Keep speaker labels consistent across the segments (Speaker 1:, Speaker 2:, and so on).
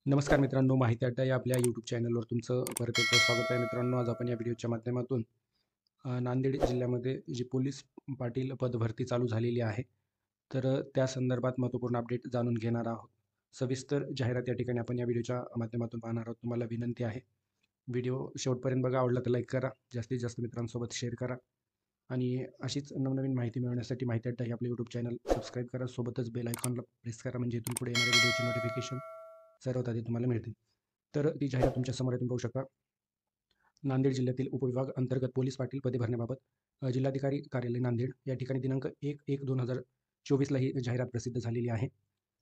Speaker 1: नमस्कार मित्रांनो, माहिती अड्डा या आपल्या यूट्यूब चॅनलवर तुमचं परत एकदा स्वागत आहे. मित्रांनो, आज आपण या व्हिडिओच्या माध्यमातून नांदेड जिल्ह्यामध्ये जी पोलीस पाटील पदभरती चालू झालेली आहे, तर त्या संदर्भात महत्त्वपूर्ण अपडेट जाणून घेणार आहोत. सविस्तर जाहिरात या ठिकाणी आपण या व्हिडिओच्या माध्यमातून पाहणार आहोत. तुम्हाला विनंती आहे, व्हिडिओ शेवटपर्यंत बघा. आवडला तर लाईक करा, जास्तीत जास्त मित्रांसोबत शेअर करा आणि अशीच नवनवीन माहिती मिळवण्यासाठी माहिती अड्डा हे आपले यूट्यूब चॅनल सबस्क्राईब करा. सोबतच बेल आयकॉनला प्रेस करा, म्हणजे इथून पुढे येणाऱ्या व्हिडिओची नोटिफिकेशन सर्वात आधी तुम्हाला मिळतील. तर ती जाहिरात तुमच्या समोर तुम्ही पाहू शकता. नांदेड जिल्ह्यातील उपविभाग अंतर्गत पोलीस पाटील पदे भरण्याबाबत जिल्हाधिकारी कार्यालय नांदेड या ठिकाणी दिनांक 1/1/2024 ही जाहिरात प्रसिद्ध झालेली आहे.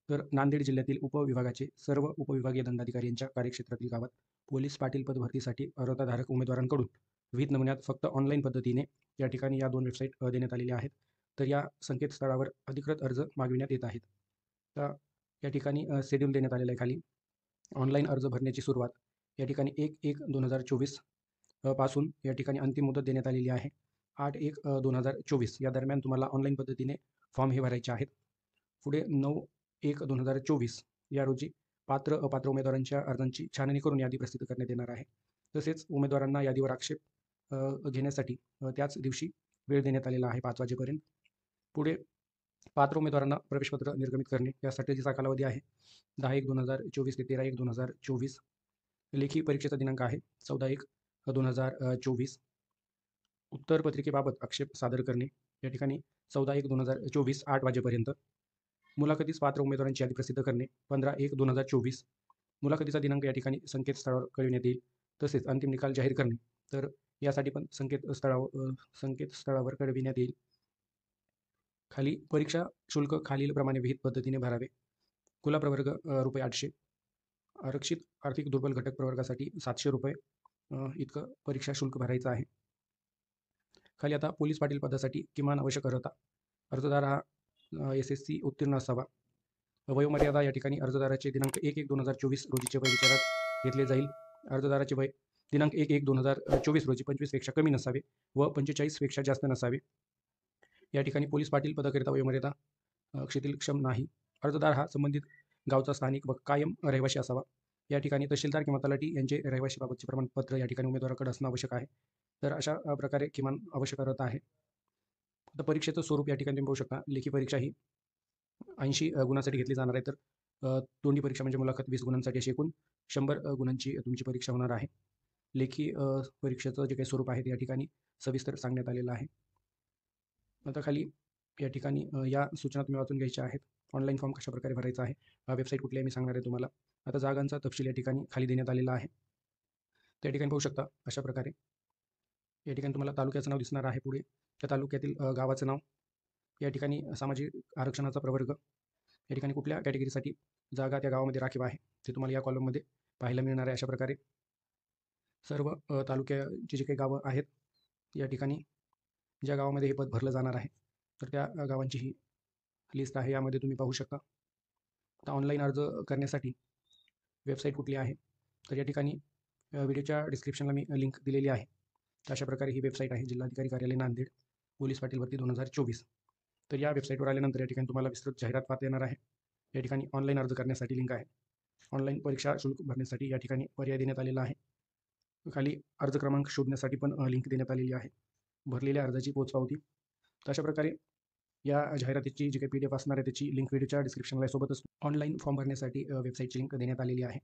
Speaker 1: तर नांदेड जिल्ह्यातील उपविभागाचे सर्व उपविभागीय दंडाधिकारी यांच्या कार्यक्षेत्रातील गावात पोलीस पाटील पद भरतीसाठी अर्हताधारक उमेदवारांकडून विविध नमुन्यात फक्त ऑनलाईन पद्धतीने या ठिकाणी या 2 वेबसाईट देण्यात आलेल्या आहेत. तर या संकेतस्थळावर अधिकृत अर्ज मागविण्यात येत आहेत. तर या ठिकाणी शेड्यूल देण्यात आलेलं आहे खाली. ऑनलाईन अर्ज भरण्याची सुरुवात या ठिकाणी 1/1/2024 पासून या ठिकाणी अंतिम मुदत देण्यात आलेली आहे. 8/1/2024 या दरम्यान तुम्हाला ऑनलाईन पद्धतीने फॉर्म हे भरायचे आहेत. पुढे 9/1/2024 या रोजी पात्र अपात्र उमेदवारांच्या अर्जांची छाननी करून यादी प्रसिद्ध करण्यात येणार आहे. तसेच उमेदवारांना यादीवर आक्षेप घेण्यासाठी त्याच दिवशी वेळ देण्यात आलेला आहे 5 वाजेपर्यंत. पुढे पात्र उमेदवारांना प्रवेशपत्र निर्गमित करणे यासाठीचा कालावधी आहे 10/1/2024 ते 13/1/2024. लेखी परीक्षेचा दिनांक आहे 14/1/2024. उत्तरपत्रिकेबाबत आक्षेप सादर करणे या ठिकाणी 14/1/2024 8 वाजेपर्यंत. मुलाखतीस पात्र उमेदवारांची यादी प्रसिद्ध करणे 15/1/2024. मुलाखतीचा दिनांक या ठिकाणी संकेतस्थळावर कळविण्यात येईल. तसेच अंतिम निकाल जाहीर करणे, तर यासाठी पण संकेतस्थळावर कळविण्यात येईल. खाली परीक्षा शुल्क खालीलप्रमाणे विहित पद्धतीने भरावे. खुला प्रवर्ग ₹800, आरक्षित आर्थिक दुर्बल घटक प्रवर्गासाठी ₹700 इतकं परीक्षा शुल्क भरायचं आहे. खाली आता पोलीस पाटील पदासाठी किमान आवश्यक अर्हता. अर्जदार हा SSC उत्तीर्ण असावा. वयोमर्यादा या ठिकाणी अर्जदाराचे दिनांक 1/1/2024 रोजीचे वय विचारात घेतले जाईल. अर्जदाराचे वय दिनांक 1/1/2024 रोजी 25पेक्षा कमी नसावे व 45पेक्षा जास्त नसावे. या ठिकाणी पोलीस पाटील पदाकरिता वयोमर्यादा शिथिलक्षम नाही. अर्जदार हा संबंधित गावचा स्थानिक व कायम रहिवासी असावा. या ठिकाणी तहसीलदार किंवा तलाठी यांचे रहिवासीबाबतचे प्रमाणपत्र या ठिकाणी उमेदवाराकडे असणं आवश्यक आहे. तर अशा प्रकारे किमान आवश्यक अर्हता आहे. आता परीक्षेचं स्वरूप या ठिकाणी तुम्ही पाहू शकता. लेखी परीक्षा ही 80 गुणांसाठी घेतली जाणार आहे. तर तोंडी परीक्षा म्हणजे मुलाखत 20 गुणांसाठी अशी एकूण 100 गुणांची तुमची परीक्षा होणार आहे. लेखी परीक्षेचं जे काही स्वरूप आहे ते या ठिकाणी सविस्तर सांगण्यात आलेलं आहे. आता खाली या ठिकाणी या सूचना तुम्ही वाचून घ्यायच्या आहेत. ऑनलाईन फॉर्म कशाप्रकारे भरायचा आहे, वेबसाईट कुठली आहे मी सांगणार आहे तुम्हाला. आता जागांचा तपशील या ठिकाणी खाली देण्यात आलेला आहे. त्या ठिकाणी पाहू शकता अशा प्रकारे. या ठिकाणी तुम्हाला तालुक्याचं नाव दिसणार आहे. पुढे त्या तालुक्यातील गावाचं नाव, या ठिकाणी सामाजिक आरक्षणाचा प्रवर्ग, या ठिकाणी कुठल्या कॅटेगरीसाठी जागा त्या गावामध्ये राखीव आहे ते तुम्हाला या कॉलममध्ये पाहायला मिळणार आहे. अशा प्रकारे सर्व तालुक्याची जी काही गावं आहेत, या ठिकाणी ज्या गावामध्ये हे पद भरलं जाणार आहे, तर त्या गावांची ही लिस्ट आहे. यामध्ये तुम्ही पाहू शकता. आता ऑनलाईन अर्ज करण्यासाठी वेबसाईट कुठली आहे, तर या ठिकाणी व्हिडिओच्या डिस्क्रिप्शनला मी लिंक दिलेली आहे. तर अशा प्रकारे ही वेबसाईट आहे, जिल्हाधिकारी कार्यालय नांदेड, पोलीस पाटील भरती 2024. तर या वेबसाईटवर आल्यानंतर या ठिकाणी तुम्हाला विस्तृत जाहिरात पाहता येणार आहे. या ठिकाणी ऑनलाईन अर्ज करण्यासाठी लिंक आहे. ऑनलाईन परीक्षा शुल्क भरण्यासाठी या ठिकाणी पर्याय देण्यात आलेला आहे. खाली अर्ज क्रमांक शोधण्यासाठी पण लिंक देण्यात आलेली आहे. भरलेल्या अर्जाची पोचपावती. तर अशा प्रकारे या जाहिरातीची जी काही PDF असणार आहे त्याची लिंक व्हिडिओच्या डिस्क्रिप्शनला आहे. सोबतच ऑनलाईन फॉर्म भरण्यासाठी वेबसाईटची लिंक देण्यात आलेली आहे.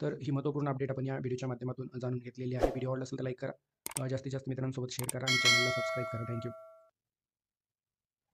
Speaker 1: तर ही महत्त्वपूर्ण अपडेट आपण या व्हिडिओच्या माध्यमातून जाणून घेतलेली आहे. व्हिडिओ आवडला असेल तर लाईक करा, जास्तीत जास्त मित्रांसोबत शेअर करा आणि चॅनलला सबस्क्राईब करा. थँक्यू.